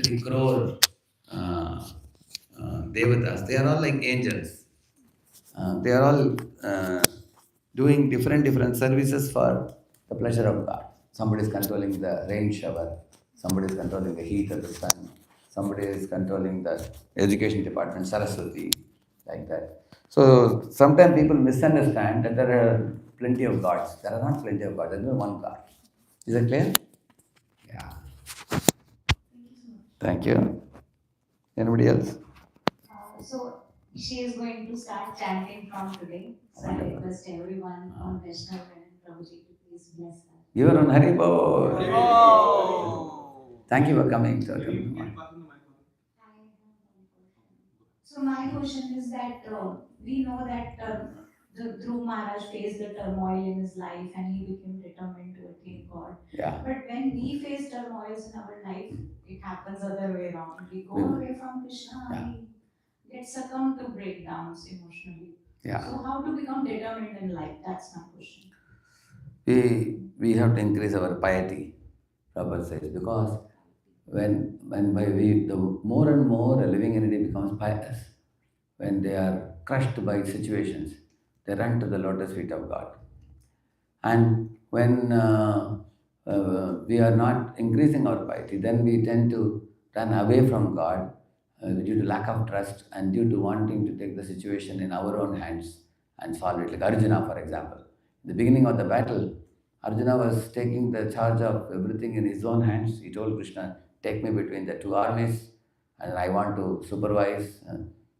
120 crore devatas. They are all like angels. They are all doing different services for the pleasure of God. Somebody is controlling the rain shower, somebody is controlling the heat of the sun, somebody is controlling the education department, Saraswati, like that. So sometimes people misunderstand that there are plenty of gods. There are not plenty of gods, there is only one God. Is that clear? Yeah. Thank you. Anybody else? So she is going to start chanting from today. So I request everyone on Vaishnav and Prabhuji to please bless her. You are on Haribol. Thank you for coming. So my question is that we know that Dhruv Maharaj faced the turmoil in his life and he became determined to attain God. Yeah. But when we face turmoils in our life, it happens other way around. We go away from Krishna, we get succumbed to breakdowns emotionally. Yeah. So how to become determined in life? That's my question. We have to increase our piety, Prabhupada says, because when by we the more and more a living entity becomes pious, when they are crushed by situations, they run to the lotus feet of God. And when we are not increasing our piety, then we tend to run away from God due to lack of trust and due to wanting to take the situation in our own hands and solve it. Like Arjuna, for example. In the beginning of the battle, Arjuna was taking the charge of everything in his own hands. He told Krishna, take me between the two armies and I want to supervise.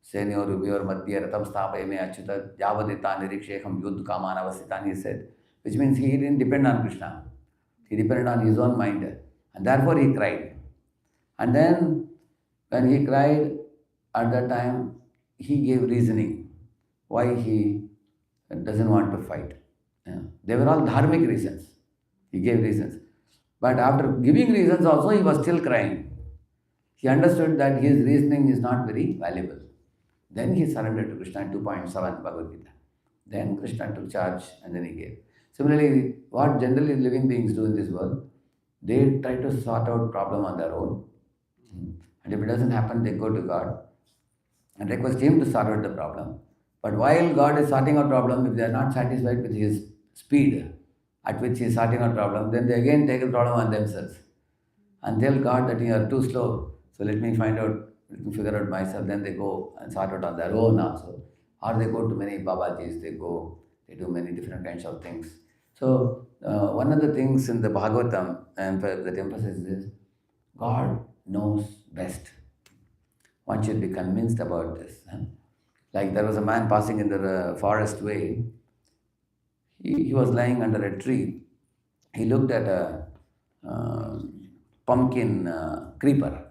Senyor madhya ratam stapayame achyuta yavadita nirikshekam yudh kamanavasitan, he said, which means he didn't depend on Krishna. He depended on his own mind. And therefore he cried. And then when he cried, at that time, he gave reasoning why he doesn't want to fight. Yeah. They were all dharmic reasons. He gave reasons. But after giving reasons also, he was still crying. He understood that his reasoning is not very valuable. Then he surrendered to Krishna in 2.7 Bhagavad Gita. Then Krishna took charge and then he gave. Similarly, what generally living beings do in this world, they try to sort out problem on their own. And if it doesn't happen, they go to God and request Him to sort out the problem. But while God is sorting out problem, if they are not satisfied with His speed at which He is sorting out problem, then they again take the problem on themselves and tell God that you are too slow. So let me find out, let me figure out myself. Then they go and sort out on their own also. Or they go to many Babajis, they do many different kinds of things. So one of the things in the Bhagavatam that emphasizes is God knows best. One should be convinced about this. Like there was a man passing in the forest way. He was lying under a tree. He looked at a pumpkin creeper.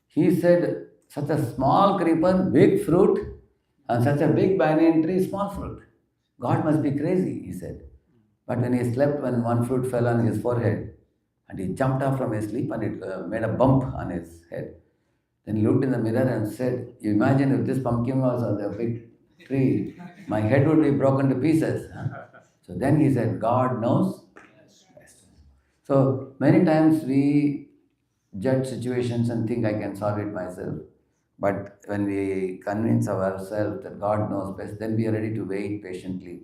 He said, such a small creeper, big fruit, and such a big banyan tree, small fruit. God must be crazy, he said. But when he slept, when one fruit fell on his forehead, and he jumped up from his sleep and it made a bump on his head. Then he looked in the mirror and said, you imagine if this pumpkin was on the big tree, my head would be broken to pieces. So then he said, God knows best. So many times we judge situations and think I can solve it myself. But when we convince ourselves that God knows best, then we are ready to wait patiently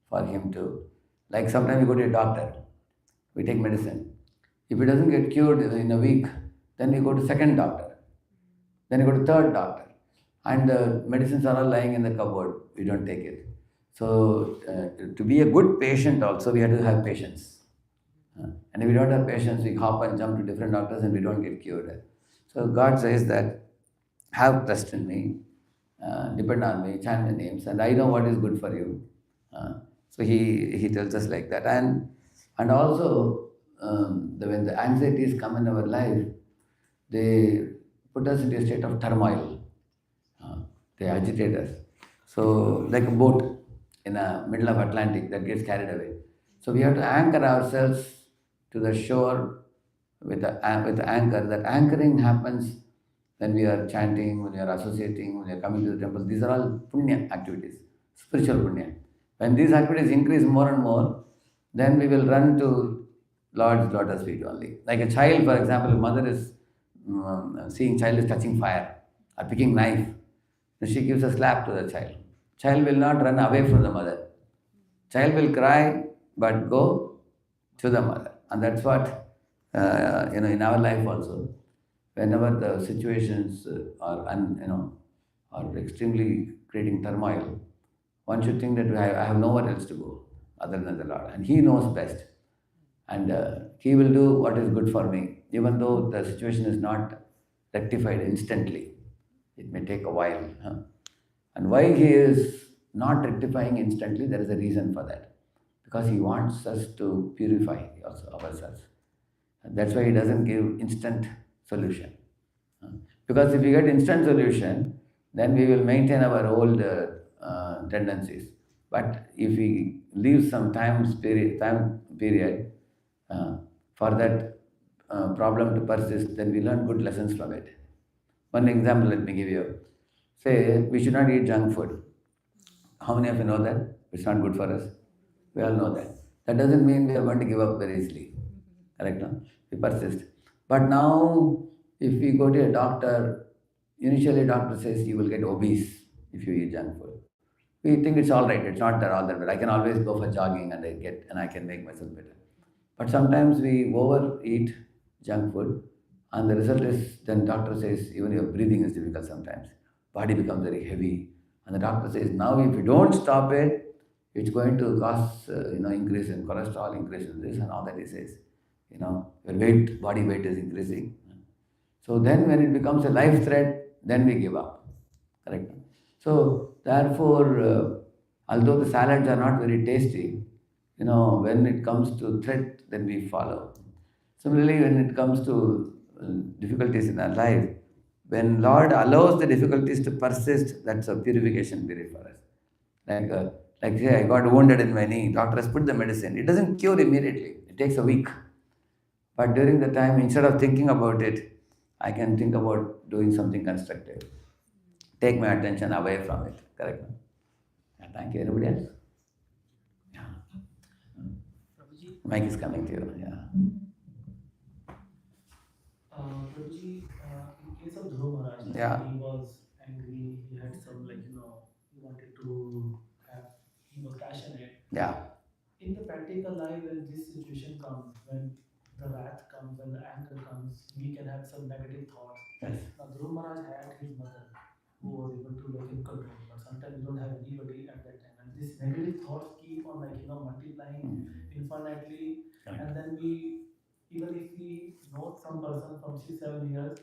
for Him to. Like sometimes we go to a doctor, we take medicine. If it doesn't get cured in a week, then we go to second doctor. Then we go to third doctor. And the medicines are all lying in the cupboard. We don't take it. So to be a good patient also, we have to have patience. And if we don't have patience, we hop and jump to different doctors and we don't get cured. So God says that, have trust in me, depend on me, chant the names, and I know what is good for you. So he tells us like that. And also, when the anxieties come in our life, they put us into a state of turmoil. They agitate us. So like a boat in the middle of Atlantic that gets carried away. So we have to anchor ourselves to the shore with the anchor. That anchoring happens when we are chanting, when we are associating, when we are coming to the temple. These are all punya activities, spiritual punya. When these activities increase more and more, then we will run to Lord's lotus feet only. Like a child, for example, mother is seeing child is touching fire or picking knife, then she gives a slap to the child. Child will not run away from the mother. Child will cry but go to the mother. And that's what, in our life also, whenever the situations are extremely creating turmoil, one should think that I have nowhere else to go other than the Lord. And He knows best. And He will do what is good for me, even though the situation is not rectified instantly. It may take a while. Huh? And why He is not rectifying instantly, there is a reason for that. Because He wants us to purify also ourselves. And that's why He doesn't give instant solution. Because if we get instant solution, then we will maintain our old tendencies. But if we leave some time period for that problem to persist, then we learn good lessons from it. One example let me give you. Say, we should not eat junk food. How many of you know that? It's not good for us. We all know that. That doesn't mean we are going to give up very easily. Correct? No? We persist. But now, if we go to a doctor, initially doctor says you will get obese if you eat junk food. We think it's all right. It's not that all that bad. I can always go for jogging and I can make myself better. But sometimes we overeat junk food, and the result is then doctor says even your breathing is difficult sometimes. Body becomes very heavy, and the doctor says now if you don't stop it, it's going to cause increase in cholesterol, increase in this and all that. He says, your body weight is increasing. So then when it becomes a life threat, then we give up. Correct? So therefore, although the salads are not very tasty, when it comes to threat, then we follow. Similarly, when it comes to difficulties in our life, when Lord allows the difficulties to persist, that's a purification period for us. Like say, I got wounded in my knee, doctor has put the medicine. It doesn't cure immediately. It takes a week. But during the time, instead of thinking about it, I can think about doing something constructive. Take my attention away from it. Correct? Yeah, thank you. Anybody else? Yeah. Mike is coming to you. Yeah. Prabhuji, in case of Dhruv Maharaj, Yeah. he was angry, he had some he wanted to have, he was passionate. Yeah. In the practical life, when this situation comes, when the wrath comes, when the anger comes, we can have some negative thoughts. Yes. Now Dhruv Maharaj had his mother who was able to control, but sometimes you don't have anybody at that time. And these negative thoughts keep on multiplying infinitely. Right. And then even if we know some person from 6-7 years,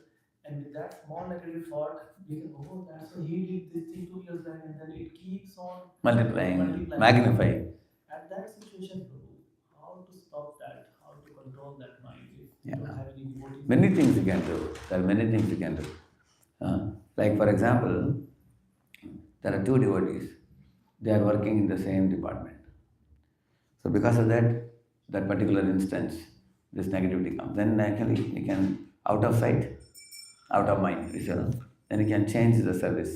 and with that small negative thought, we can so he did this thing 2 years back, and then it keeps on Multiplying, magnifying. At that situation, how to stop that? How to control that mind if Yeah. you don't have any devotees? Many things you can do. There are many things you can do. Like for example, there are two devotees. They are working in the same department. So because of that particular instance, this negativity comes. Then actually you can, out of sight, out of mind, then you can change the service.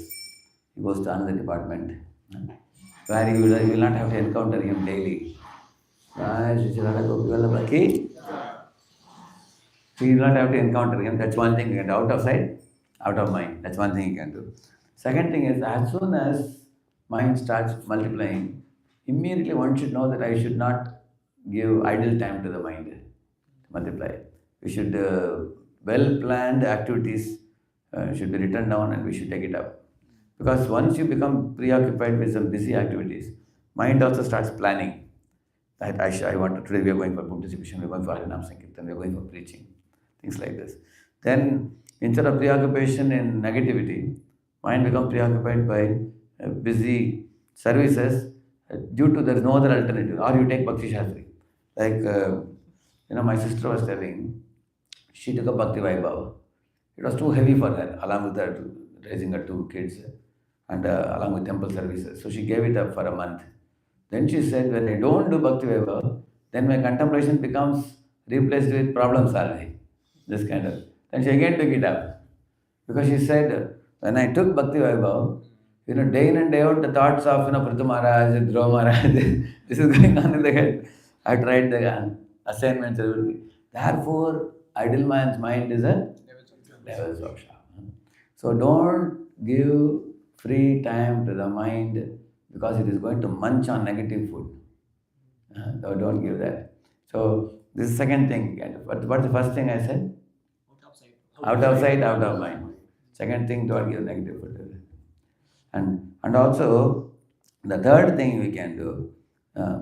He goes to another department where you will not have to encounter him daily. You will not have to encounter him. That's one thing you can do. Out of sight, out of mind. That's one thing you can do. Second thing is, as soon as mind starts multiplying, immediately one should know that I should not give idle time to the mind to multiply. We should, well-planned activities should be written down and we should take it up. Because once you become preoccupied with some busy activities, mind also starts planning. That I want to, today we are going for book distribution, we are going for Harinam Sankirtan, we are going for preaching, things like this. Then, instead of preoccupation in negativity, mind becomes preoccupied by busy services due to there is no other alternative. Or you take Bhakti Shastri. Like, my sister was telling, she took a Bhakti Vaibhava. It was too heavy for her, along with her raising her 2 kids and along with temple services. So she gave it up for a month. Then she said, when I don't do Bhakti Vaibhava, then my contemplation becomes replaced with problem solving. This kind of. Then she again took it up. Because she said, when I took Bhakti Vaibhava, day in and day out, the thoughts of Prithu Maharaj, Dhruva Maharaj, this is going on in the head. I tried the assignments, everything. Therefore, idle man's mind is a levels of sharp. So don't give free time to the mind because it is going to munch on negative food. So don't give that. So this is the second thing. What's the first thing I said? Out of sight, out of mind. Second thing, don't give negative food. And also, the third thing we can do,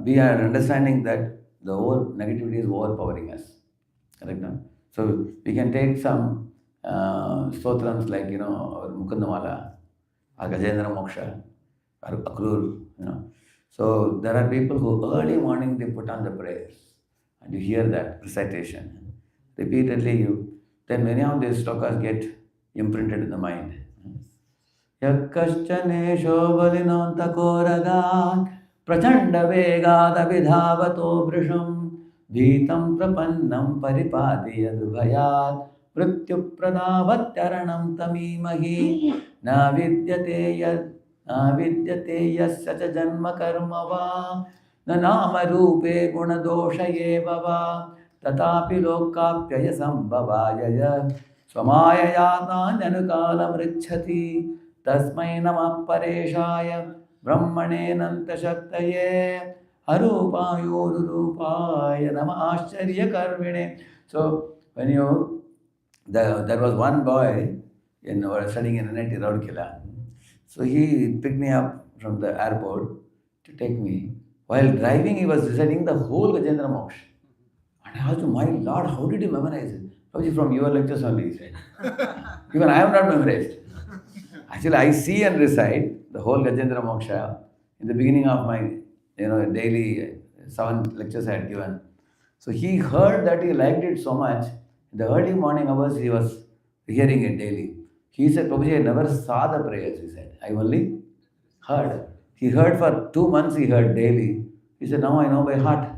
we are understanding that the whole negativity is overpowering us. Correct? No? So we can take some stotrams like, or Mukundamala, or Gajendra Moksha, or Akrur, So there are people who early morning they put on the prayers and you hear that recitation. Repeatedly then many of these slokas get imprinted in the mind. Yakkaschane shobalinantakoragat prachanda vegada vidhavato vrisham bhitam prapannam paripadiya dubhayat mrityu pradavattyaranam tamimahi na vidyate yasya cha janma karma va na nama rupe guna dosha eva va tatapi lokapyaya sambhavaya स्वमाययातान्यनुकालं ऋच्छति तस्मै नमः परेशाय ब्रह्मणेऽनन्तशक्तये अरूपायोरुरूपाय नमः आश्चर्यकर्मिणे. So when there was one boy studying in NIT Rourkela. So he picked me up from the airport to take me. While driving, he was reciting the whole Gajendra Moksha. And I asked him, my Lord, how did you memorize it? From your lectures only, he said. Even I have not memorized. Actually, I see and recite the whole Gajendra Moksha in the beginning of my daily 7 lectures I had given. So he heard that he liked it so much. In the early morning hours, he was hearing it daily. He said, Prabhuji, I never saw the prayers, he said. I only heard. He heard for 2 months, he heard daily. He said, now I know by heart,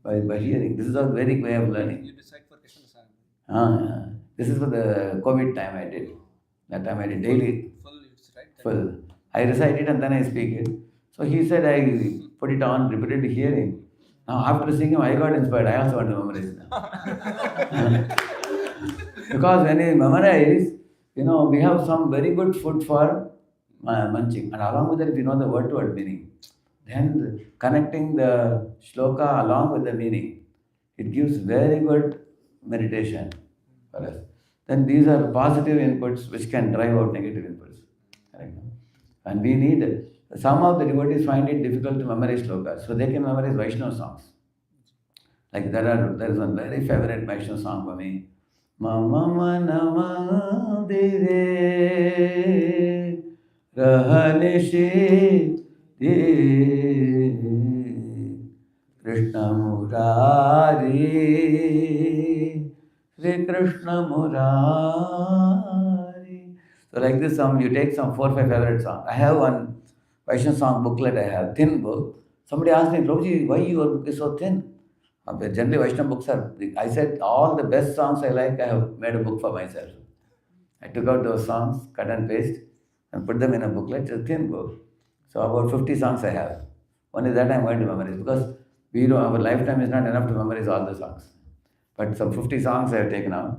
by hearing. This is a very way of learning. You decide for Krishna Sahib. This is for the COVID time I did. That time I did daily. Full, it's right? Full. I recite it and then I speak it. So he said I put it on, repeatedly hearing. Now after seeing him, I got inspired. I also want to memorize now. Because when you memorize, we have some very good food for munching. And along with that, if you know the word-to-word meaning, then connecting the shloka along with the meaning, it gives very good meditation for us. Then these are positive inputs which can drive out negative inputs. Correct? And we need, some of the devotees find it difficult to memorize shlokas, so they can memorize Vaishnava songs. Like there is one very favorite Vaishnava song for me. Mama manama dire rahanishi dire Krishna Murari Sri Krishna Murari. So like this song, you take some 4 or 5 favorite songs. I have one Vaishnava song booklet I have, thin book. Somebody asked me, Prabhuji, why your book is so thin? Generally Vaishnava books are, I said all the best songs I like, I have made a book for myself. I took out those songs, cut and paste, and put them in a booklet, it's a thin book. So about 50 songs I have. Only that I'm going to memorize because our lifetime is not enough to memorize all the songs. But some 50 songs I have taken out.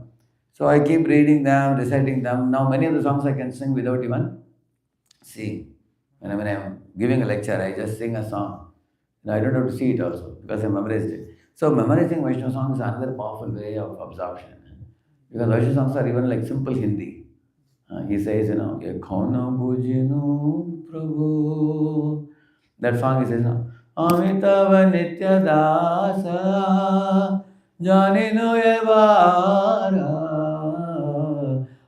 So I keep reading them, reciting them. Now many of the songs I can sing without even seeing. When I'm giving a lecture, I just sing a song. I don't have to see it also because I memorized it. So memorizing Vaishnava songs is another powerful way of absorption. Because Vaishnava songs are even like simple Hindi. He says, Ye khona bujinu Prabhu. That song he says, Amitava Nitya Dasa Janinu Evara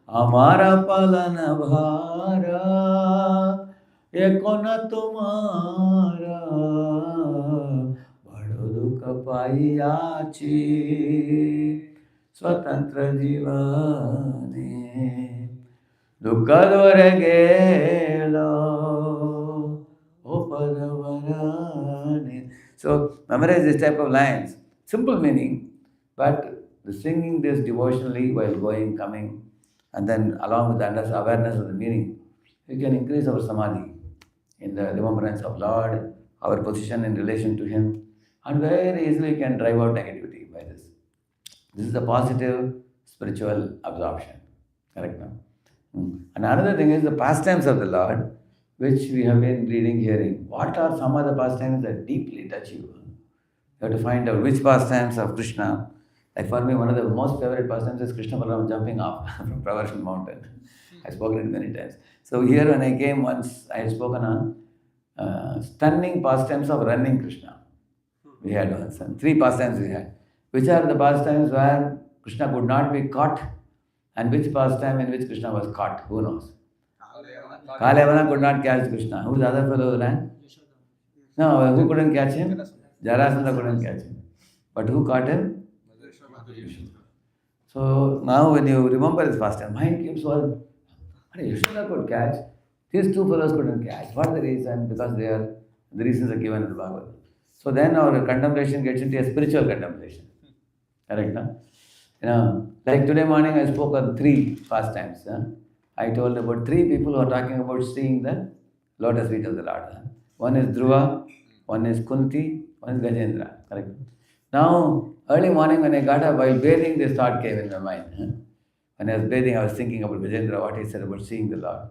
Amara Palana Bhara Ye kona tumara Payachi Swatantra Jivane Dukkadvara Gelo Opadavarane. So memorize this type of lines. Simple meaning, but the singing this devotionally while going, coming, and then along with the awareness of the meaning, we can increase our samadhi in the remembrance of Lord, our position in relation to Him. And very easily can drive out negativity by this. This is a positive spiritual absorption. Correct now. And another thing is the pastimes of the Lord, which we have been reading, hearing. What are some of the pastimes that deeply touch you? You have to find out which pastimes of Krishna. Like for me, one of the most favorite pastimes is Krishna Balaram jumping off from Pravarsan mountain. I've spoken it many times. So here when I came once, I had spoken on stunning pastimes of running Krishna. We had once, and 3 pastimes we had. Which are the pastimes where Krishna could not be caught, and which pastime in which Krishna was caught? Who knows? Kalyavana could not catch Krishna. Who the other fellow ran? No, who couldn't catch him? Jarasandha couldn't catch him. But who caught him? So now when you remember this pastime, mind keeps on. Yashoda could catch. These 2 fellows couldn't catch. What the reason? Because the reasons are given in the Bhagavad. So then our contemplation gets into a spiritual contemplation. Correct, no? Like today morning I spoke on 3 pastimes. I told about 3 people who are talking about seeing the lotus feet of the Lord. One is Dhruva, one is Kunti, one is Gajendra. Correct. Now, early morning when I got up, while bathing, this thought came in my mind. When I was bathing, I was thinking about Gajendra, what he said about seeing the Lord,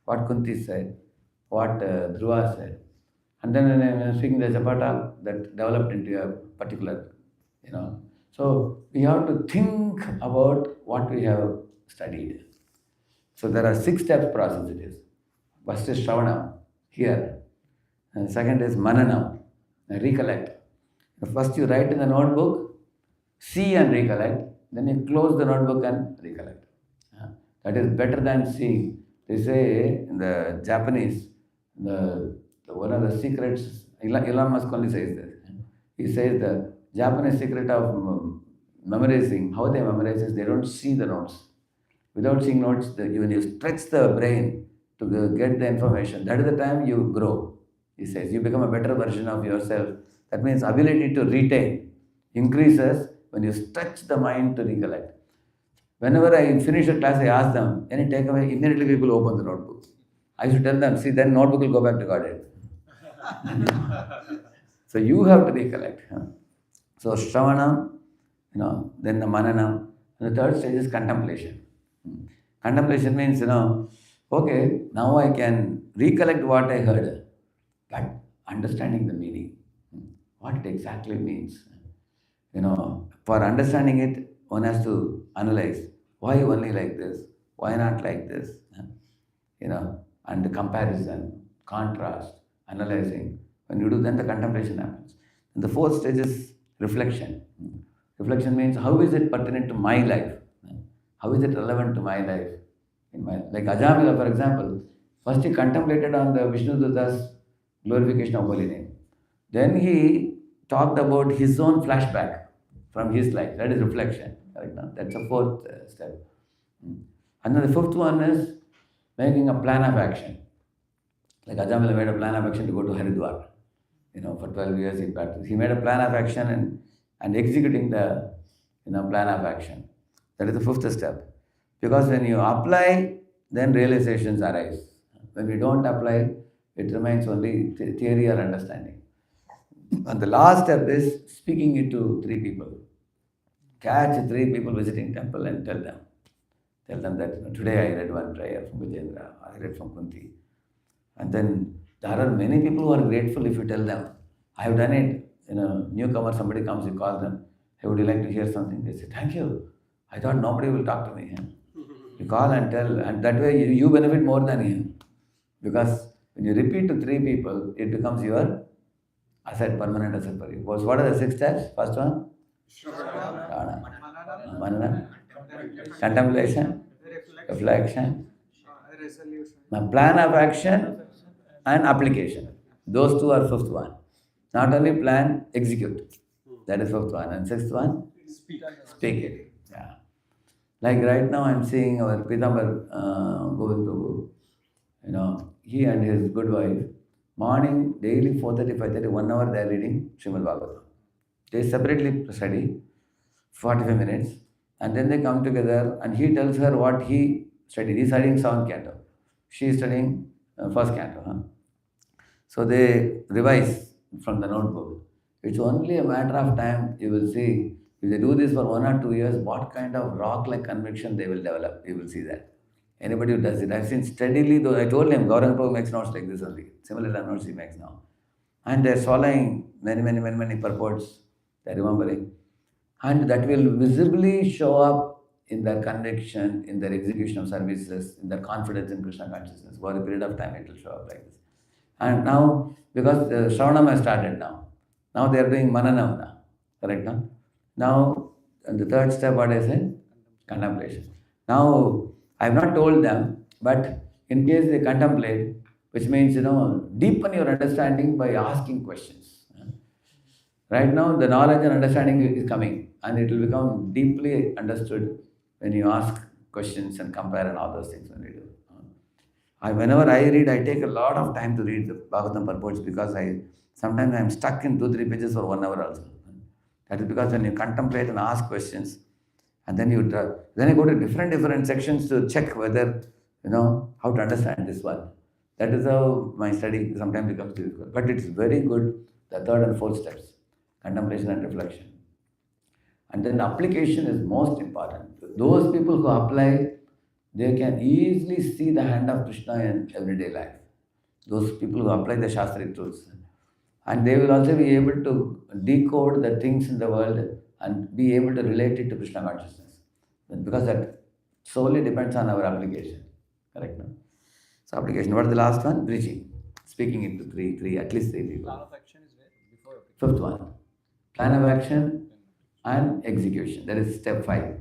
what Kunti said, what Dhruva said. And then when I was speaking the Japata, that developed into a particular, So we have to think about what we have studied. So there are 6 steps process it is. First is Shravanam, hear. And second is Mananam, recollect. First you write in the notebook, see and recollect. Then you close the notebook and recollect. That is better than seeing. They say in the Japanese, one of the secrets, Elon Musk only says this. He says the Japanese secret of memorizing, how they memorize is they don't see the notes. Without seeing notes, when you stretch the brain to get the information, that is the time you grow. He says you become a better version of yourself. That means ability to retain increases when you stretch the mind to recollect. Whenever I finish a class, I ask them, any takeaway? Immediately people open the notebook. I should tell them, see, then notebook will go back to Godhead. So you have to recollect. So Shravanam, then the Mananam. And the third stage is contemplation. Contemplation means, okay, now I can recollect what I heard, but understanding the meaning, what it exactly means. For understanding it, one has to analyze why only like this, why not like this, and the comparison, contrast, analyzing. When you do, then the contemplation happens. And the 4th stage is reflection. Reflection means how is it pertinent to my life? How is it relevant to my life? Like Ajamila, for example, first he contemplated on the Vishnu Dutta's glorification of holy name. Then he talked about his own flashback from his life. That is reflection. Right now, that's the 4th step. And then the 5th one is making a plan of action. Like Ajamila made a plan of action to go to Haridwar. For 12 years he practiced. He made a plan of action and executing the plan of action. That is the 5th step. Because when you apply, then realizations arise. When we don't apply, it remains only theory or understanding. And the last step is speaking it to 3 people. Catch 3 people visiting temple and tell them. Tell them that today I read one prayer from Gajendra, I read from Kunti. And then there are many people who are grateful if you tell them, I have done it. Newcomer, somebody comes, you call them, hey, would you like to hear something? They say, thank you. I thought nobody will talk to me. You call and tell, and that way you benefit more than him. Because when you repeat to 3 people, it becomes your asset, permanent asset for you. What are the 6 steps? First one? Manana. Contemplation. Reflection. Plan of action and application. Those 2 are 5th one. Not only plan, execute. That is 5th one. And 6th one? Speak it. Yeah. Like right now I'm seeing our Pitambar Govind Prabhu. He and his good wife, morning, daily 4:30, 5:30, 1 hour they are reading Srimad Bhagavatam. They separately study, 45 minutes, and then they come together and he tells her what he studied. He is studying 7th canto. She is studying 1st canto. So they revise from the notebook. It's only a matter of time, you will see, if they do this for 1 or 2 years, what kind of rock-like conviction they will develop. You will see that. Anybody who does it, I've seen steadily, though I told him, Gauranga Prabhu makes notes like this only. Similar notes he makes now. And they're swallowing many purports, they're remembering. And that will visibly show up in their conviction, in their execution of services, in their confidence in Krishna consciousness. For a period of time, it will show up like this. And now, because the Shravanam has started now they are doing Mananam now, correct now? Now, and the third step, what I said? Contemplation. Now, I have not told them, but in case they contemplate, which means, deepen your understanding by asking questions. Right now, the knowledge and understanding is coming, and it will become deeply understood when you ask questions and compare and all those things when we do. Whenever I read, I take a lot of time to read the Bhagavatam purports because sometimes I am stuck in 2-3 pages for 1 hour also. That is because when you contemplate and ask questions, and then then I go to different sections to check whether, how to understand this one. That is how my study sometimes becomes difficult. But it's very good, the third and fourth steps, contemplation and reflection. And then application is most important. Those people who apply, they can easily see the hand of Krishna in everyday life. Those people who apply the Shastric truths. And they will also be able to decode the things in the world and be able to relate it to Krishna consciousness. Because that solely depends on our application. Correct? No? So application. What is the last one? Preaching. Speaking into three, at least 3 people. Plan of action is where? Before application. Fifth one. Plan of action and execution. That is step 5.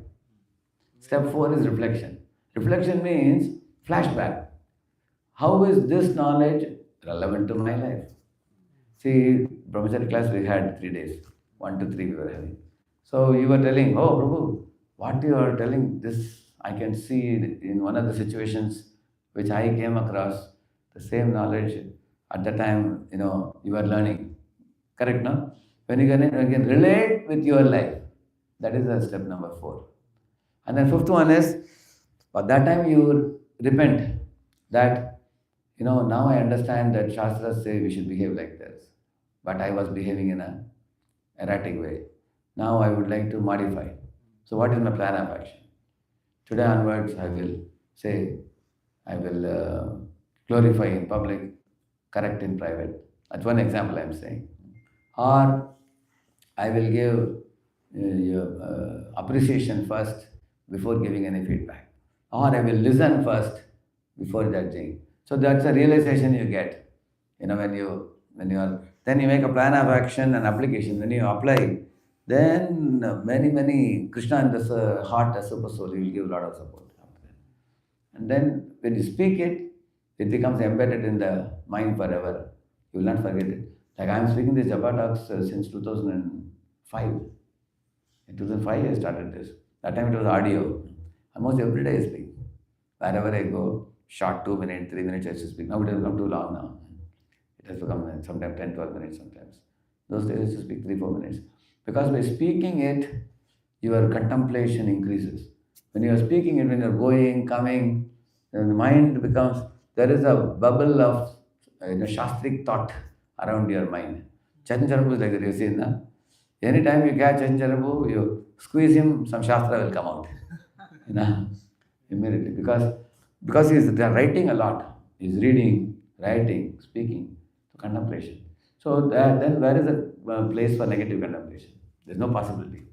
Step 4 is reflection. Reflection means flashback. How is this knowledge relevant to my life? See, Brahmachari class we had 3 days. 1 to 3 we were having. So you were telling, oh Prabhu, what you are telling, this I can see in one of the situations which I came across, the same knowledge at the time, you were learning. Correct, no? When you can relate with your life, that is the step number 4. And then fifth one is, at that time you repent that, now I understand that Shastras say we should behave like this, but I was behaving in an erratic way. Now I would like to modify. So what is my plan of action? Today onwards I will say, I will glorify in public, correct in private. That's one example I am saying. Or I will give appreciation first before giving any feedback. Or I will listen first before judging. So that's a realization you get. When you are, then you make a plan of action and application. When you apply, then many Krishna in the heart, the super soul, you will give a lot of support. And then when you speak it, it becomes embedded in the mind forever. You will not forget it. Like I am speaking this Japa talks since 2005. In 2005 I started this. That time it was audio. Almost every day I speak. Wherever I go, short 2 minutes, 3 minutes I used to speak. Now it has become too long now. It has become sometimes 10, 12 minutes sometimes. Those days I used to speak 3, 4 minutes. Because by speaking it, your contemplation increases. When you are speaking it, when you are going, coming, then the mind becomes, there is a bubble of Shastric thought around your mind. Chaitanya Charapu is like that, you see, na? Anytime you catch Chaitanya Charapu, you squeeze him, some Shastra will come out. Immediately. Because he is writing a lot. He is reading, writing, speaking, so contemplation. So then where is the place for negative contemplation? There is no possibility.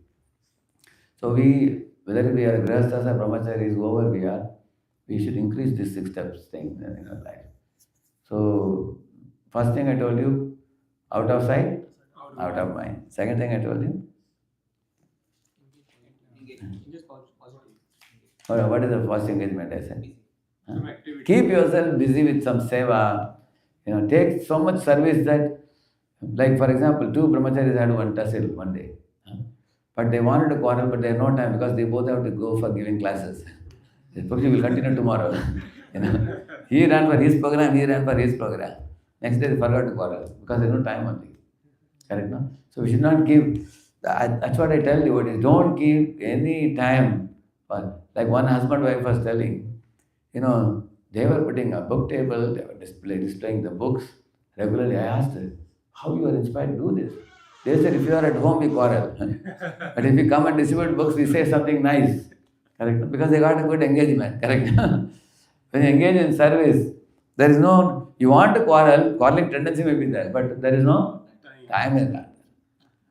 So whether we are grihasthas or brahmacharis, whoever we should increase this 6 steps thing in our life. So first thing I told you, out of sight, out of mind. Second thing I told you, Just positive. what is the first engagement I said? Keep yourself busy with some seva. Take so much service that, like for example, 2 brahmacharis had one tussle one day. But they wanted to quarrel, but they had no time because they both have to go for giving classes. They probably will continue tomorrow. He ran for his program, he ran for his program. Next day they forgot to quarrel because there's no time only. Correct, no? So we should not give, that's what I tell devotees, don't give any time. Like one husband wife was telling, they were putting a book table, they were displaying the books regularly. I asked her, how you are inspired to do this? They said, if you are at home, we quarrel. But if you come and distribute books, we say something nice. Correct? Because they got a good engagement. Correct? When you engage in service, there is no, you want to quarrel, quarreling tendency may be there, but there is no time in that.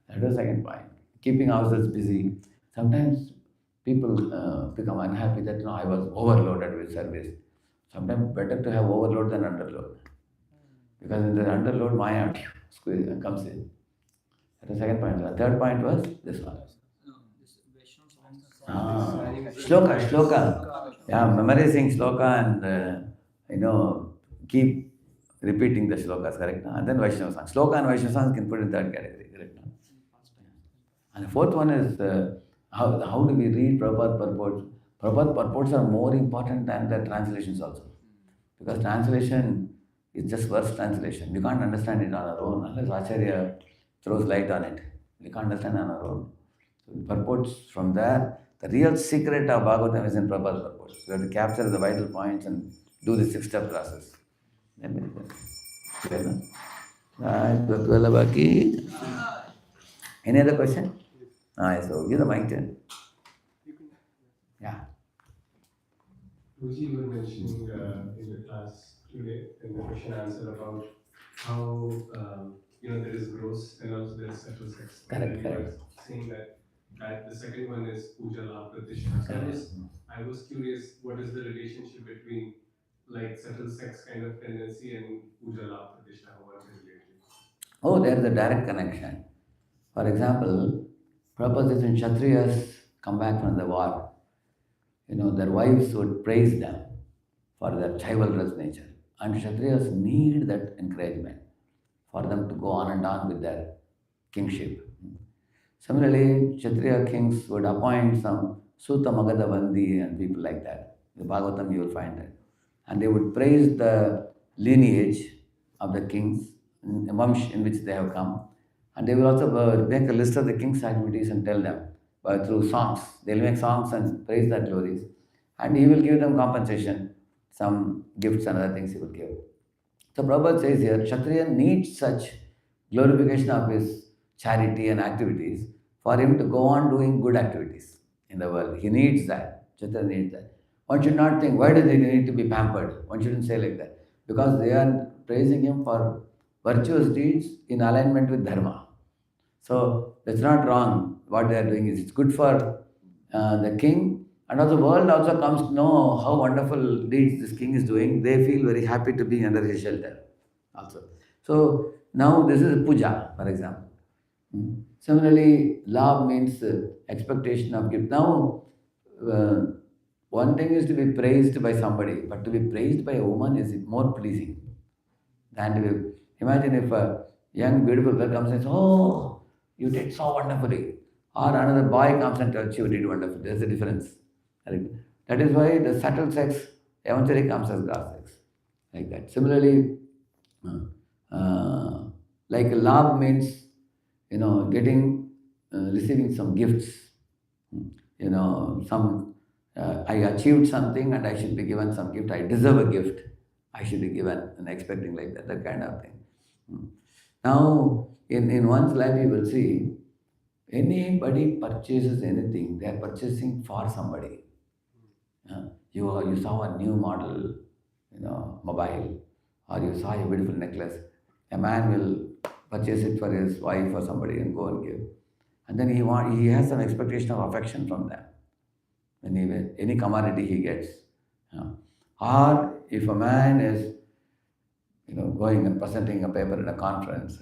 That is the second point. Keeping ourselves busy. Sometimes people become unhappy that no, I was overloaded with service. Sometimes better to have overload than underload. Because in the underload, Maya squeeze comes in. That is the second point. The third point was this one. No, this Vaishnav songs. Shloka. Yeah, memorizing shloka and keep repeating the shlokas, correct? And then Vaishnava songs. Shloka and Vaishnava songs can put in third category, correct? And the fourth one is how do we read Prabhupada purports? Prabhupada purports are more important than the translations also. Because translation is just verse translation. We can't understand it on our own unless Acharya throws light on it. We can't understand on our own. So purports from there. The real secret of Bhagavatam is in Prabhupada's purports. We have to capture the vital points and do the 6-step process. Any other question? So give the mic to. Yeah. Guruji, you were mentioning in the class today, in the question answer about how there is gross and also there is subtle sex. Correct, And correct. you were saying that the second one is puja la pratishtha. So I was curious, what is the relationship between like subtle sex kind of tendency and puja la pratishtha? How one is related? Oh, there is a direct connection. For example, Prabhupada says when Kshatriyas come back from the war, their wives would praise them for their chivalrous nature. And Kshatriyas need that encouragement for them to go on and on with their kingship. Similarly, Kshatriya kings would appoint some Sutta Magadavandi and people like that. In the Bhagavatam you will find that. And they would praise the lineage of the kings, the Vamsh in which they have come. And they will also make a list of the king's activities and tell them through songs. They will make songs and praise their glories. And he will give them compensation, some gifts and other things he will give. So Prabhupada says here, Kshatriya needs such glorification of his charity and activities for him to go on doing good activities in the world. He needs that. Kshatriya needs that. One should not think, why do they need to be pampered? One shouldn't say like that. Because they are praising him for virtuous deeds in alignment with dharma. So that's not wrong. What they are doing is it's good for the king, and also the world also comes to know how wonderful deeds this king is doing. They feel very happy to be under his shelter also. So now this is puja, for example. Similarly, love means expectation of gift. Now, one thing is to be praised by somebody, but to be praised by a woman is more pleasing than to be. Imagine if a young beautiful girl comes and says, "Oh, you did so wonderfully," or another boy comes and tells you did wonderfully. There's a difference. That is why the subtle sex eventually comes as gross sex, like that. Similarly, like love means receiving some gifts. I achieved something and I should be given some gift. I deserve a gift. I should be given and expecting like that kind of thing. Now, in one's life, you will see anybody purchases anything, they are purchasing for somebody. You saw a new model, mobile, or you saw a beautiful necklace. A man will purchase it for his wife or somebody and go and give. And then he has some expectation of affection from them. When any commodity he gets. Or if a man is going and presenting a paper in a conference,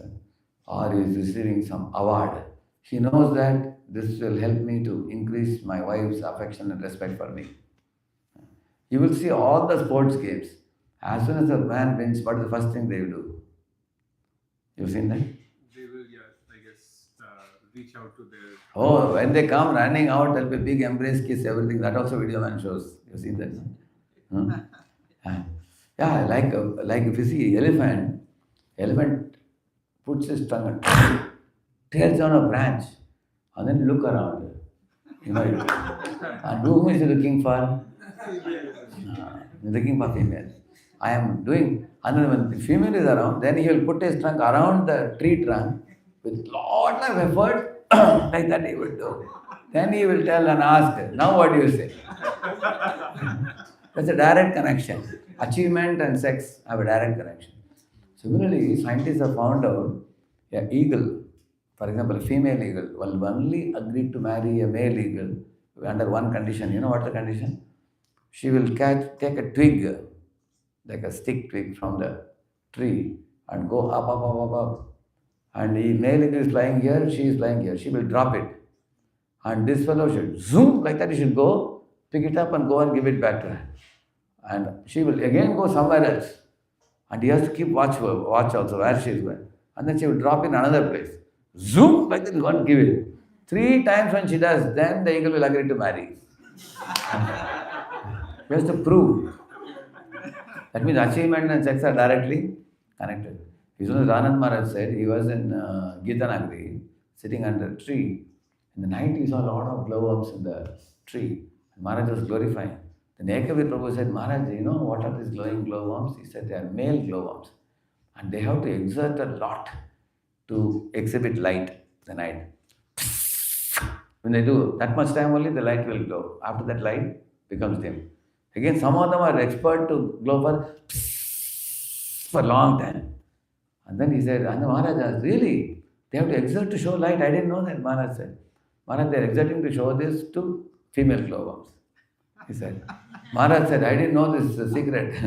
or is receiving some award, he knows that this will help me to increase my wife's affection and respect for me. You will see all the sports games. As soon as a man wins, what is the first thing they will do? You've seen that? They will, I guess, reach out to their. Oh, when they come running out, there'll be a big embrace, kiss, everything. That also video man shows. You've seen that? Yeah, like if you see elephant puts his tongue and tears down a branch and then look around. And whom is he looking for? He's looking for female. I am doing, and then when the female is around, then he will put his trunk around the tree trunk with lot of effort, like that he will do. Then he will tell and ask, now what do you say? That's a direct connection. Achievement and sex have a direct connection. Similarly, scientists have found out an eagle, for example, a female eagle, will only agree to marry a male eagle under one condition. You know what the condition? She will take a twig, like a stick twig from the tree, and go up, up, up, up, up. And the male eagle is flying here, she is flying here. She will drop it. And this fellow should zoom like that, he should go, pick it up and go and give it back to her. And she will again go somewhere else. And he has to keep watch also where she is going. And then she will drop in another place. Zoom like that, go and give it. 3 times when she does, then the eagle will agree to marry. He has to prove. That means achievement and sex are directly connected. Vishwanath Anand Maharaj said he was in Gitanagri, sitting under a tree. In the night, he saw a lot of glowworms in the tree. And Maharaj was glorifying. Then Ekavir Prabhu said, Maharaj, you know what are these glowing glowworms? He said they are male glowworms. And they have to exert a lot to exhibit light in the night. When they do that much time only, the light will glow. After that, light becomes dim. Again, some of them are expert to glow for a long time. And then he said, and the Maharaj asked, really? They have to exert to show light? I didn't know that, Maharaj said. Maharaj, they are exerting to show this to female glowworms. He said. Maharaj said, I didn't know this secret.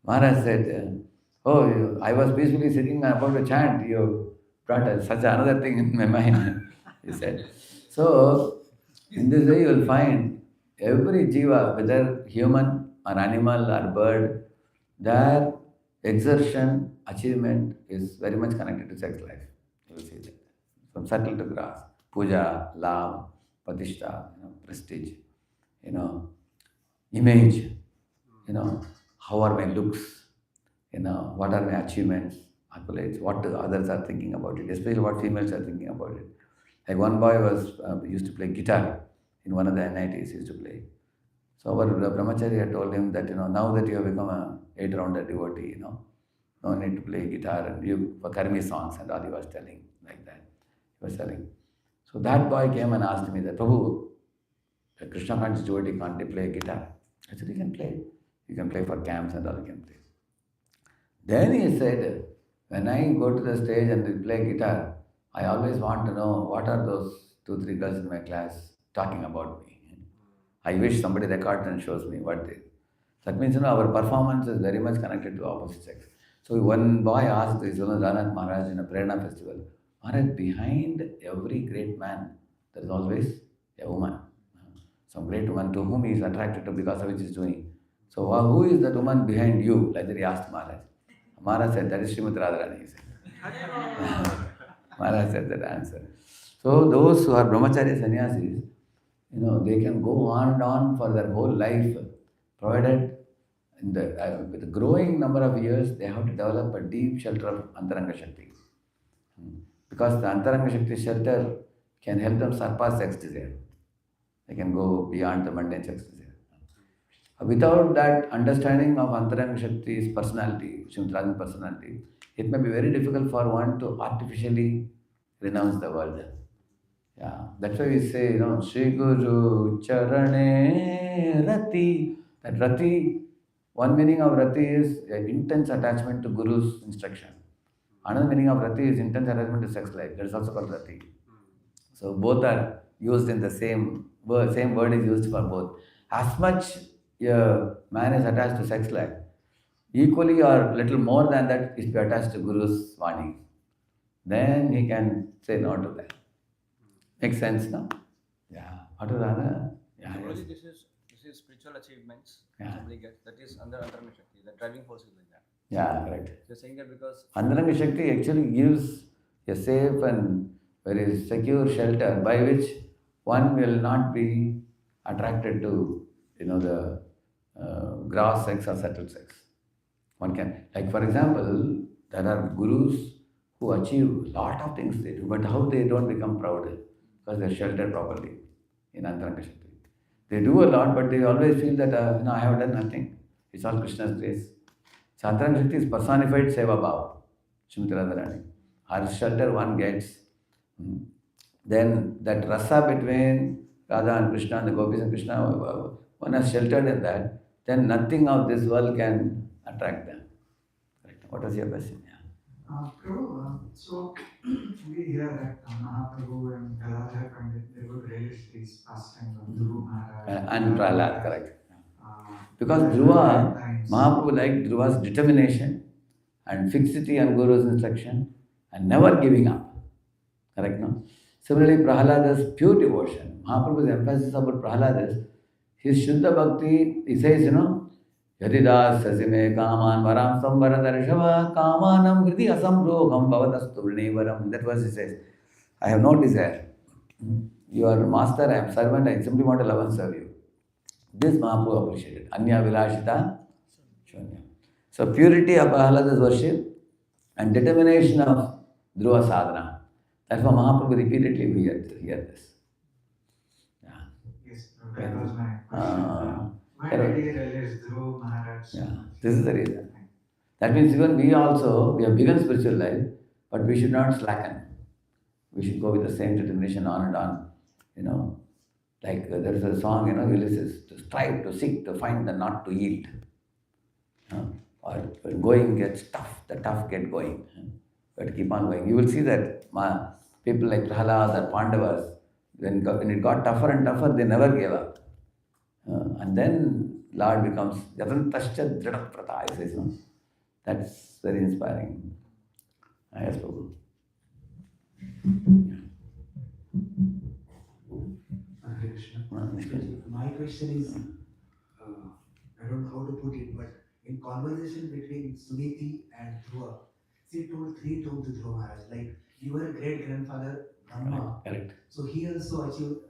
Maharaj said, oh, I was peacefully sitting about to chant. You brought such another thing in my mind. He said. So, in this way you will find every jiva, whether human or animal or bird, their exertion, achievement is very much connected to sex life. You will see that. From subtle to gross. Puja, love, patishta, prestige, image, how are my looks, what are my achievements, accolades, what others are thinking about it, especially what females are thinking about it. Like one boy used to play guitar in one of the NITs, he used to play. So our brahmachari had told him that, now that you have become a 8-rounder devotee, no need to play guitar and you for Karmi songs and all, he was telling like that. He was telling. So that boy came and asked me that, Prabhu, a Krishna conscious devotee, can't he play guitar? I said, he can play. You can play for camps and all, you can play. Then he said, when I go to the stage and play guitar, I always want to know what are those 2-3 girls in my class talking about me. I wish somebody records and shows me what they. That means, our performance is very much connected to opposite sex. So one boy asked Vishwanath Anand Maharaj in a Prerna festival, Maharaj, behind every great man, there is always a woman. Some great woman to whom he is attracted to because of which he is doing. So who is that woman behind you? Like that he asked Maharaj. Maharaj said, that is Srimati Radharani, he said. Maharaj said that answer. So those who are brahmacharya sannyasis, they can go on and on for their whole life, provided with a growing number of years, they have to develop a deep shelter of Antaranga Shakti. Because the Antaranga Shakti shelter can help them surpass sex desire. They can go beyond the mundane sex desire. Without that understanding of Antaranga Shakti's personality, Srimati Radharani's personality, it may be very difficult for one to artificially renounce the world. Yeah, that's why we say, Shri Guru Charane Rati. That Rati, one meaning of Rati is an intense attachment to Guru's instruction. Another meaning of Rati is intense attachment to sex life. That is also called Rati. So both are used in the same word. Same word is used for both. As much a man is attached to sex life, equally or little more than that is to be attached to Guru's Vani. Then he can say no to that. Makes sense, no? Yeah. What is that? Yeah. Guruji, this is spiritual achievements. Yeah. Somebody gets that is under Antaranga Shakti. The driving force is like that. Yeah, correct. You're saying that because Antaranga Shakti actually gives a safe and very secure shelter by which one will not be attracted to, the gross sex or subtle sex. One can, like for example, there are gurus who achieve a lot of things they do, but how they don't become proud? Because they're sheltered properly in Antaranga Shakti. They do a lot, but they always feel that, I have done nothing. It's all Krishna's grace. So Antaranga Shakti is personified Seva Bhava, Srimati Radharani. Her shelter one gets. Then that rasa between Radha and Krishna and the gopis and Krishna, one is sheltered in that, then nothing of this world can attract them. Correct. What was your question? Yeah. Prabhu, so we hear that Mahaprabhu and Galadhar Pandit, they would relish these pastimes of Dhruva Maharaj. And Prahlad, correct. Uh, Because at Dhruva, times. Mahaprabhu liked Dhruva's determination and fixity on Guru's instruction and never giving up. Correct, no? Similarly, Prahlada's pure devotion. Mahaprabhu's emphasis about Prahlada is his Shuddha Bhakti, he says, Yadidas sasime kaman varam samvaradarshava kamanam hridi asamroham bhavatastu vrinivaram. That verse he says, I have no desire. You are master, I am servant, I simply want to love and serve you. This Mahaprabhu appreciated. Anya vilashita shunya. So purity of Prahlada's worship and determination of Dhruva sadhana. That's why Mahaprabhu repeatedly we hear this. Yeah. Yes, that was my Ah. question. Why did he relish Dhruva Maharaj? so Yeah, much? this is the reason. That means even we also, we have begun spiritual life, but we should not slacken. We should go with the same determination on and on. Like there is a song, Ulysses, to strive, to seek, to find, and not to yield. Or when going gets tough, the tough get going. But keep on going. You will see that people like Prahlad or Pandavas, when it got tougher and tougher, they never gave up. And then Lord becomes Yatantascha Dhrida Prata, he says, That's very inspiring. Yes, Prabhu. Hare Krishna. Next question. My question is, I don't know how to put it, but in conversation between Suniti and Dhruva, she told 3 terms to Dhruva Maharaj, like, you were a great grandfather, Brahma, Correct. so he also achieved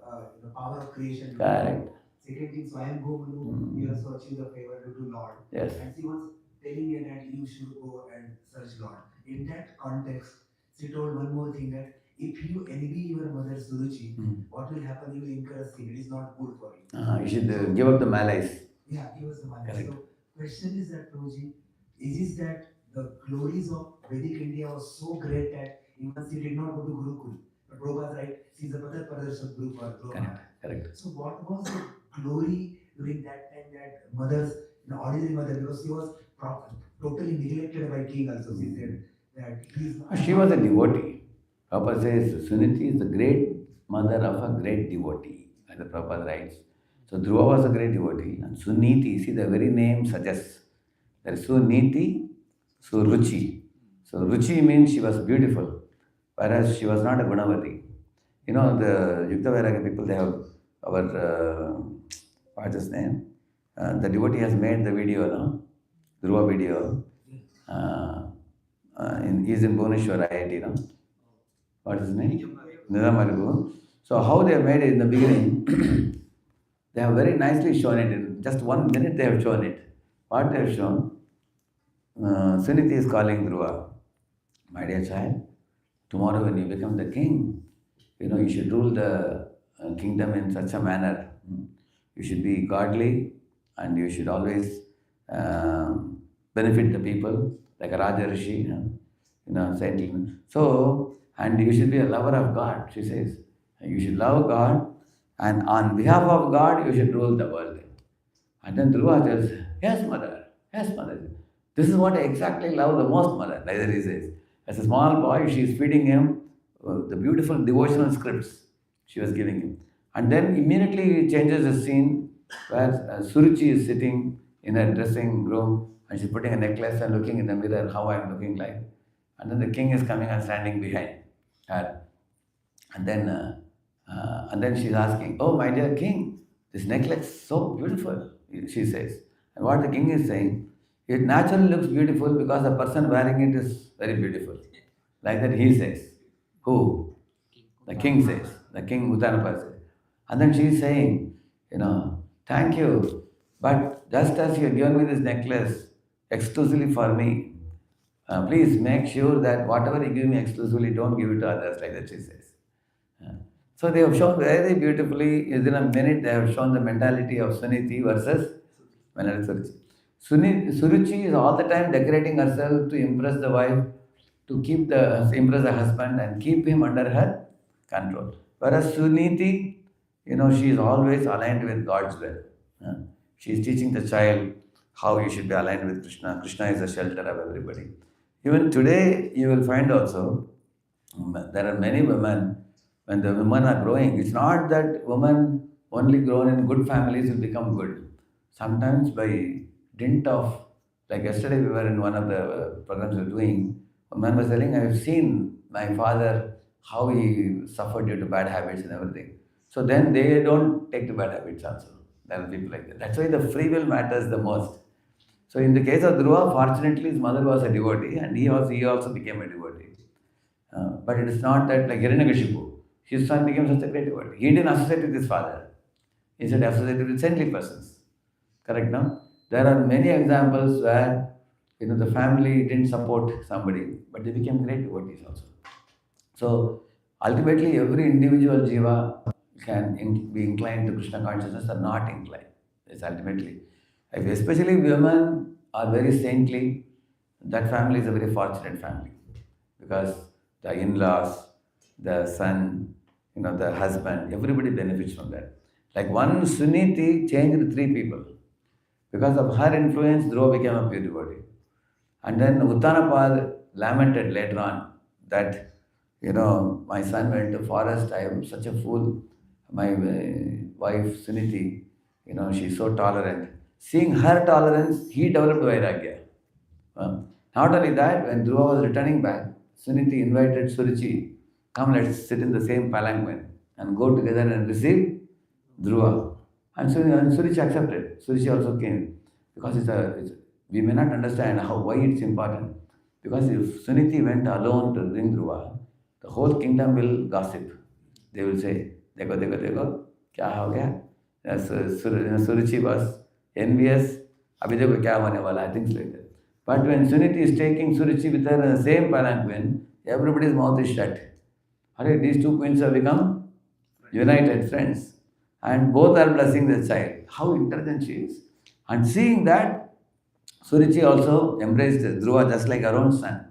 the power of creation. Correct. Second thing, Swayam Manu, he also achieved the favor due to Lord. Yes. And she was telling her that you should go and search Lord. In that context, she told one more thing, that if you envy your mother Suruchi, what will happen? You will incur a sin. It is not good for you. You should give up the malice. Yeah, he was the man. Correct. So, question is that, Prabhuji, is it that the glories of Vedic India was so great that even she did not go to Gurukul? But Prabhupada, right, she's a Patar Pradarshak Guru for Dhruva Maharaj. Correct. So, what was the glory during that time that mother's, ordinary mother, because she was totally neglected by king also, she said that he's not. She was a devotee. Prabhupada says Suniti is the great mother of a great devotee, as the Prabhupada writes. So Dhruva was a great devotee, and Suniti, see the very name suggests. There is Suniti, Suruchi. So Ruchi means she was beautiful, whereas she was not a Gunavati. The Yukta Vairagya people, they have our, what's his name? The devotee has made the video, no? Dhruva video. He's in Bhubaneswar IIT, no? What is his name? Nidamaribu. So how they have made it in the beginning, they have very nicely shown it. In just 1 minute they have shown it. What they have shown? Suniti is calling Dhruva, my dear child, tomorrow when you become the king, you should rule the kingdom in such a manner. You should be godly and you should always benefit the people like a Raja Rishi, saintly. So, and you should be a lover of God, she says. You should love God, and on behalf of God, you should rule the world. And then Dhruva tells, yes, mother, yes, mother. This is what I exactly love the most, mother, like he says. As a small boy, she is feeding him the beautiful devotional scripts she was giving him. And then immediately he changes the scene where Suruchi is sitting in a dressing room and she's putting a necklace and looking in the mirror how I am looking like. And then the king is coming and standing behind her. And then she's asking, oh, my dear king, this necklace is so beautiful, she says. And what the king is saying, it naturally looks beautiful because the person wearing it is very beautiful. Like that he says. Who? The king says. The king Uttanapad says. And then she is saying, thank you, but just as you have given me this necklace exclusively for me, please make sure that whatever you give me exclusively, don't give it to others, like that she says. So they have shown very beautifully, within a minute, they have shown the mentality of Suniti versus Suruchi. Suruchi is all the time decorating herself to impress the wife, to impress the husband and keep him under her control. Whereas Suniti, she is always aligned with God's will. She is teaching the child how you should be aligned with Krishna. Krishna is the shelter of everybody. Even today, you will find also there are many women. When the women are growing, it's not that women only grown in good families will become good. Sometimes by dint of, like yesterday we were in one of the programs we were doing, a man was telling, I've seen my father, how he suffered due to bad habits and everything. So then they don't take the bad habits also. There are people like that. That's why the free will matters the most. So in the case of Dhruva, fortunately his mother was a devotee and he also became a devotee. But it is not that like Hiranyakashipu, his son became such a great devotee. He didn't associate with his father. He said associated with saintly persons. Correct now? There are many examples where the family didn't support somebody, but they became great devotees also. So ultimately, every individual jiva can be inclined to Krishna consciousness or not inclined. It's ultimately, especially women are very saintly. That family is a very fortunate family because the in-laws, the son, the husband, everybody benefits from that. Like one Suniti changed 3 people. Because of her influence, Dhruva became a pure devotee. And then Uttanapad lamented later on that, my son went to forest, I am such a fool. My wife Suniti, she's so tolerant. Seeing her tolerance, he developed Vairagya. Not only that, when Dhruva was returning back, Suniti invited Suruchi, come let's sit in the same palanquin and go together and receive Dhruva. And Suruchi accepted. Suruchi also came because we may not understand why it's important. Because if Suniti went alone to bring Dhruva, the whole kingdom will gossip. They will say, Dekho, dekho, dekho, kya ho gaya? Suruchi was envious. Abhi dekho kya hone wala, things like that. But when Suniti is taking Suruchi with her in the same palanquin, everybody's mouth is shut. These 2 queens have become united friends. And both are blessing the child. How intelligent she is. And seeing that, Suruchi also embraced Dhruva just like her own son.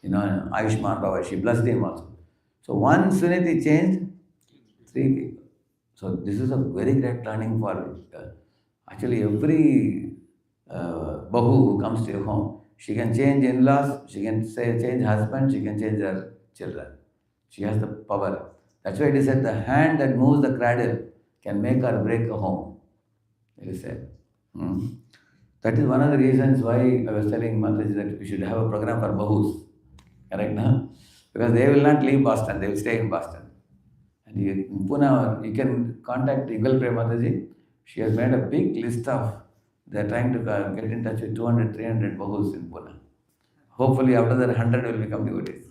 Ayushman Baba, she blessed him also. So one Suniti changed 3 people. So this is a very great learning for actually every Bahu who comes to your home. She can change in-laws, she can change husband, she can change her children. She has the power. That's why it is said the hand that moves the cradle can make or break a home. It is said. That is one of the reasons why I was telling Mataji that we should have a program for Bahus. Correct, no? Because they will not leave Boston, they will stay in Boston. And in Pune, you can contact Igal Prem Mataji. She has made a big list of, they are trying to get in touch with 200, 300 Bahus in Pune. Hopefully after that 100 will become devotees.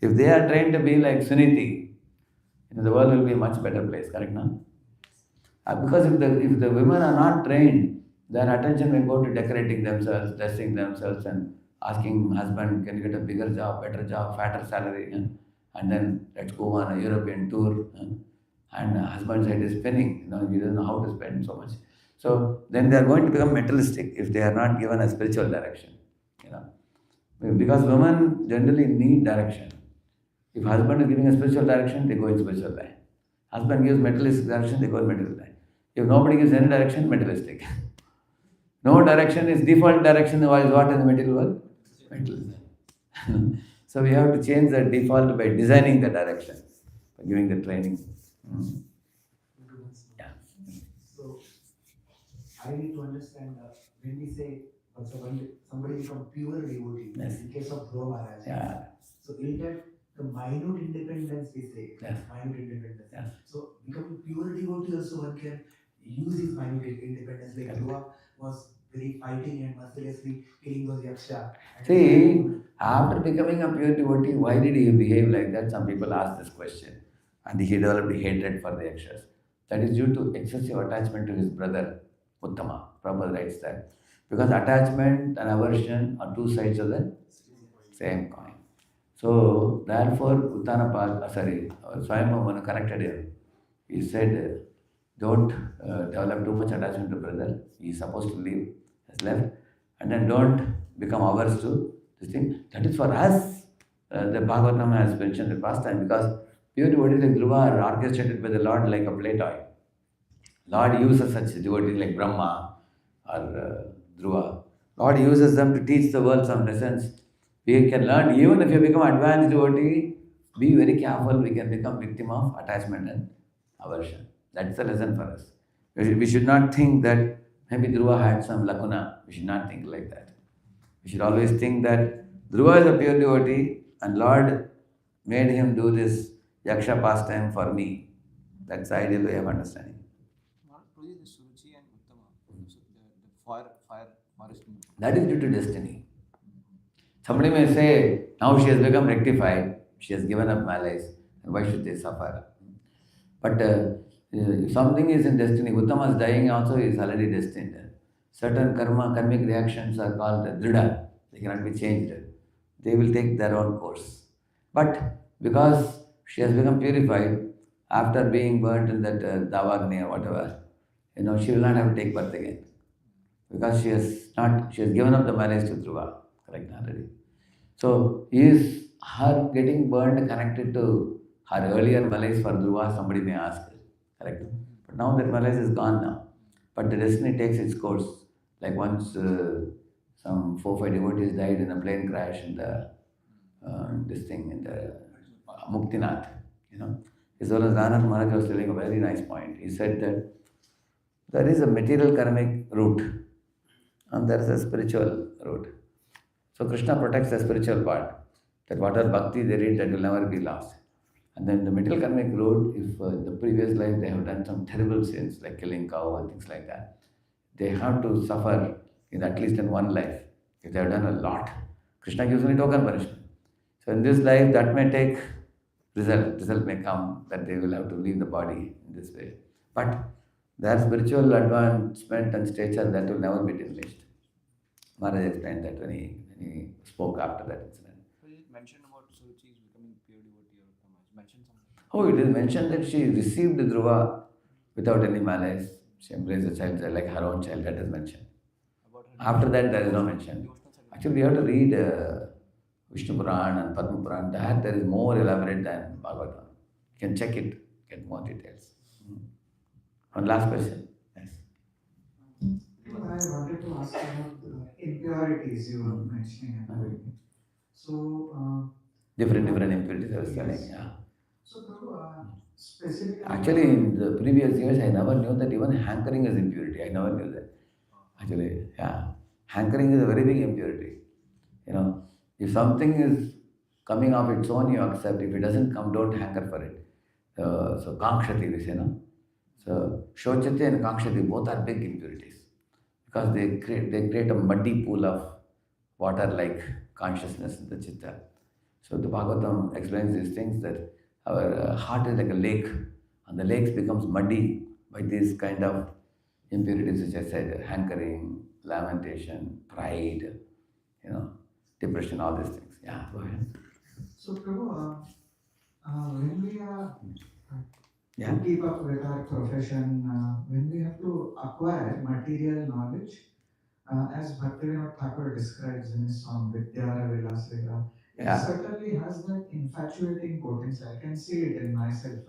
If they are trained to be like Suniti, the world will be a much better place, correct now? Because if the women are not trained, their attention will go to decorating themselves, dressing themselves and asking husband, can you get a bigger job, better job, fatter salary, and then let's go on a European tour. And husband's head is spinning, he doesn't know how to spend so much. So then they are going to become materialistic if they are not given a spiritual direction. Because women generally need direction. If husband is giving a spiritual direction, they go in spiritual line. Husband gives materialistic direction, they go in materialistic line. If nobody gives any direction, materialistic. No direction is default direction. Is what in the material world? Materialism. So we have to change the default by designing the direction, by giving the training. Yeah. So I need to understand when we say also when somebody become pure devotee, Yes. in case of Dhruva Maharaj. Yeah. So in that the minute independence we say, Yes. minute independence. Yes. So becoming pure devotee also one can use his minute independence like Dhruva was very fighting and mercilessly killing those yaksha. See, after becoming a pure devotee, why did he behave like that? Some people ask this question. And he developed hatred for the yakshas. That is due to excessive attachment to his brother, Uttama. Prabhupada writes that. Because attachment and aversion are 2 sides of the same coin. So, therefore, Swayambhu corrected him. He said, don't develop too much attachment to brother. He is supposed to leave, has left. And then don't become averse to this thing. That is for us. The Bhagavatam has mentioned the past time because pure devotees like Dhruva are orchestrated by the Lord like a play toy. Lord uses such devotees like Brahma or Dhruva. Lord uses them to teach the world some lessons. We can learn, even if you become advanced devotee, be very careful, we can become victim of attachment and aversion. That's the lesson for us. We should not think that maybe Dhruva had some lacuna. We should not think like that. We should always think that Dhruva is a pure devotee and Lord made him do this yaksha pastime for me. That's the ideal way of understanding. Not only the Suruchi and Uttama, so the forest. That is due to destiny. Somebody may say, now she has become rectified, she has given up malice, and why should they suffer? But if something is in destiny, Uttama's dying also is already destined. Certain karmic reactions are called drida, they cannot be changed. They will take their own course. But because she has become purified, after being burnt in that Davagni or whatever, she will not have to take birth again. Because she has given up the marriage to Dhruva, correct already. So is her getting burned connected to her earlier malaise for Dhruva? Somebody may ask, correct? But now that malaise is gone now. But the destiny takes its course. Like once some 4-5 devotees died in a plane crash in the in the Muktinath. As well as Ranat Maharaj was telling a very nice point. He said that there is a material karmic route and there is a spiritual route. So Krishna protects the spiritual part, that whatever bhakti they read, that will never be lost. And then the material karmic route, if in the previous life they have done some terrible sins like killing cow and things like that, they have to suffer at least in one life. If they have done a lot, Krishna gives only token punishment. So in this life, that may take result may come that they will have to leave the body in this way. But their spiritual advancement and stature, that will never be diminished. Maharaj explained that when he spoke after that incident. So you mentioned about Suruchi is becoming pure devotee or Uttama. You mentioned something. Oh, it is mentioned that she received Dhruva without any malice. She embraced the child like her own child, that is mentioned. About her After that, there is no mention. devotional service. Actually, we have to read Vishnu Puran and Padma Puran. There is more elaborate than Bhagavatam. You can check it, get more details. One last question. Yes. I wanted to ask about the impurities you were mentioning at the beginning. So, Different impurities I was telling. Yeah. so Prabhu, specifically. Actually, in the previous years, I never knew that even hankering is impurity. I never knew that. Actually, yeah. Hankering is a very big impurity. If something is coming of its own, you accept. If it doesn't come, don't hanker for it. So, kankshati, we say, no? So, shochati and kankshati, both are big impurities. Because they create a muddy pool of water-like consciousness in the chitta. So, the Bhagavatam explains these things that our heart is like a lake, and the lake becomes muddy by these kind of impurities which I said, hankering, lamentation, pride, depression, all these things. Yeah, go ahead. So, Prabhu, when we are Yeah. to keep up with our profession, when we have to acquire material knowledge, as Bhaktivinoda Thakur describes in his song Vidyara Vilasega, it Yeah. certainly has that infatuating potency. I can see it in myself.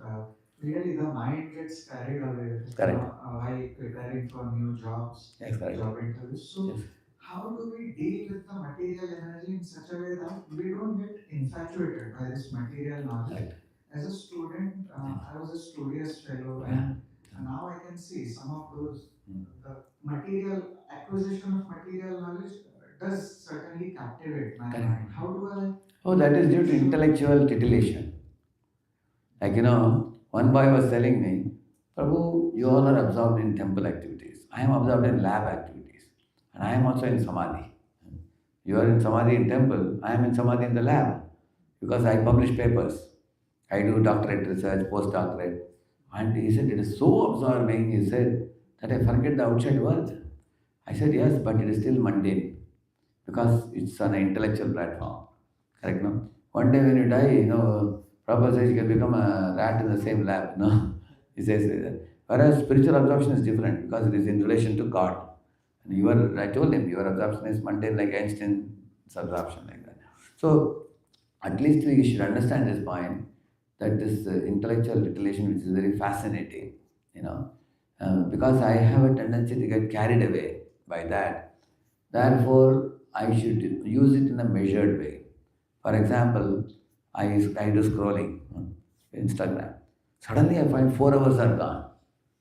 Really, the mind gets carried away Correct. while preparing for new jobs, Yes, correct. job interviews. So, Yes. how do we deal with the material energy in such a way that we don't get infatuated by this material knowledge? Right. As a student, I was a studious fellow, Yeah. and now I can see some of those. Mm. The acquisition of material knowledge does certainly captivate my Correct. mind. How do I? Oh, that is due to intellectual titillation. Like, one boy was telling me, Prabhu, you all are absorbed in temple activities. I am absorbed in lab activities. And I am also in samadhi. You are in samadhi in temple, I am in samadhi in the lab. Because I publish papers. I do doctorate research, postdoctorate. And he said, it is so absorbing, he said, that I forget the outside world. I said, yes, but it is still mundane. Because it's on an intellectual platform. Correct, no? One day when you die, Prabhupada says you can become a rat in the same lab, no? He says that. Whereas spiritual absorption is different because it is in relation to God. And I told him, your absorption is mundane like Einstein's absorption like that. So, at least we should understand this point, that this intellectual titillation, which is very fascinating, because I have a tendency to get carried away by that. Therefore, I should use it in a measured way. For example, I do scrolling on Instagram. Suddenly, I find 4 hours are gone.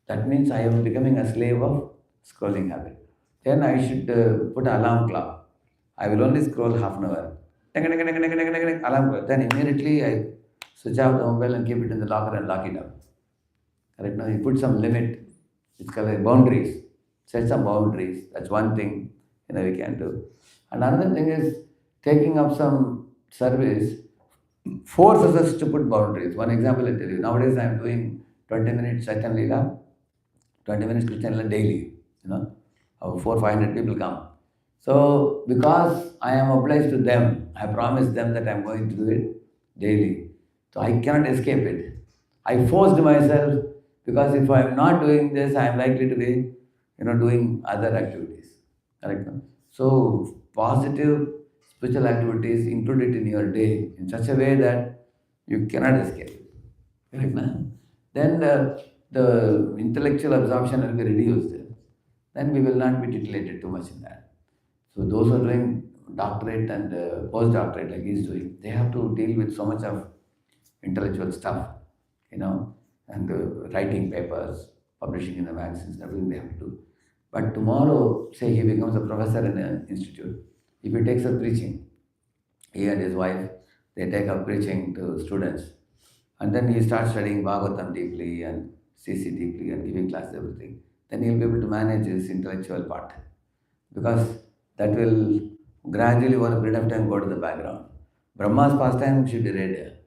That means I am becoming a slave of scrolling habit. Then I should put alarm clock. I will only scroll half an hour. Ding, ding, ding, ding, ding, ding, ding, alarm clock. Then immediately I switch off the mobile and keep it in the locker and lock it up. Correct? Now you put some limit. It's called like boundaries. Set some boundaries. That's one thing we can do. And another thing is taking up some service forces us to put boundaries. One example I tell you. Nowadays I am doing 20 minutes Chaitanya Leela, 20 minutes Krishna Leela daily. About 400-500 people come. So because I am obliged to them, I promised them that I am going to do it daily. So I cannot escape it. I forced myself because if I am not doing this, I am likely to be, doing other activities. Correct? So positive spiritual activities, include it in your day in such a way that you cannot escape it. Correct? Then the intellectual absorption will be reduced. Then we will not be titillated too much in that. So those who are doing doctorate and postdoctorate like he's doing, they have to deal with so much of intellectual stuff, and writing papers, publishing in the magazines, everything they have to do. But tomorrow, say he becomes a professor in an institute, if he takes up preaching, he and his wife, they take up preaching to students, and then he starts studying Bhagavatam deeply and CC deeply and giving classes, everything. Then he'll be able to manage his intellectual part because that will gradually over a period of time go to the background. Brahma's pastime should be read.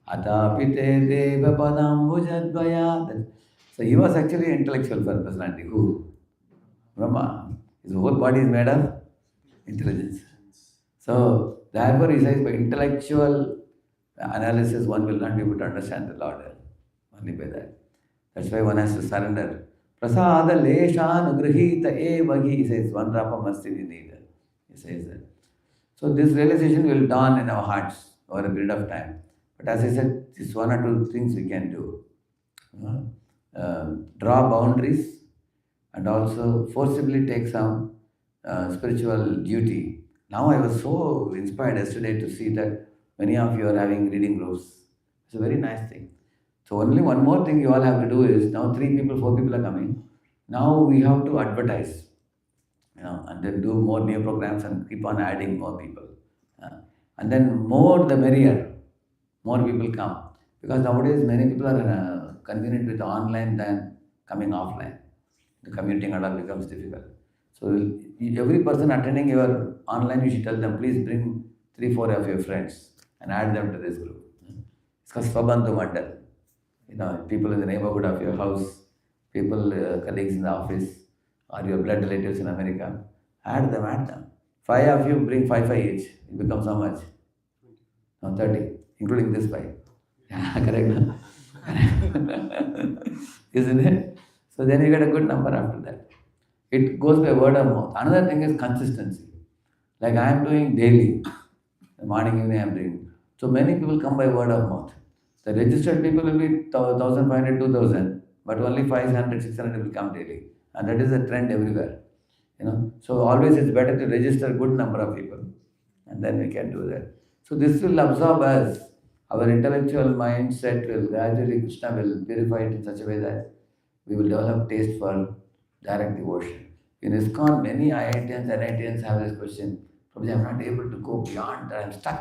Atapite deva padambujadvaya. So he was actually an intellectual personality. Who? Brahma. His whole body is made of intelligence. So therefore he says by intellectual analysis one will not be able to understand the Lord. Only by that. That's why one has to surrender. Prasada leshanugrihita evahi, he says, one drop of mustard you need. He says that. So this realization will dawn in our hearts over a period of time. But as I said, this one or two things we can do. Draw boundaries and also forcibly take some spiritual duty. Now I was so inspired yesterday to see that many of you are having reading groups. It's a very nice thing. So only one more thing you all have to do is, now 3 people, 4 people are coming. Now we have to advertise, and then do more new programs and keep on adding more people. And then more the merrier, more people come. Because nowadays many people are convenient with online than coming offline. The commuting and all becomes difficult. So every person attending your online, you should tell them, please bring 3-4 of your friends and add them to this group. It's called Swabandhu Mandal. People in the neighborhood of your house, people, colleagues in the office, or your blood relatives in America, add them. 5 of you bring 5 each. It becomes how much? No, 30, including this 5. Yeah, correct. Isn't it? So then you get a good number after that. It goes by word of mouth. Another thing is consistency. Like I am doing daily, morning, evening I am doing. So many people come by word of mouth. The registered people will be 1,500, 2,000, but only 500, 600 will come daily. And that is a trend everywhere. So always it's better to register a good number of people. And then we can do that. So this will absorb us. Our intellectual mindset will gradually, Krishna will purify it in such a way that we will develop taste for direct devotion. In ISKCON, many IITians, NITians have this question, Prabhuji, I'm not able to go beyond that, I'm stuck.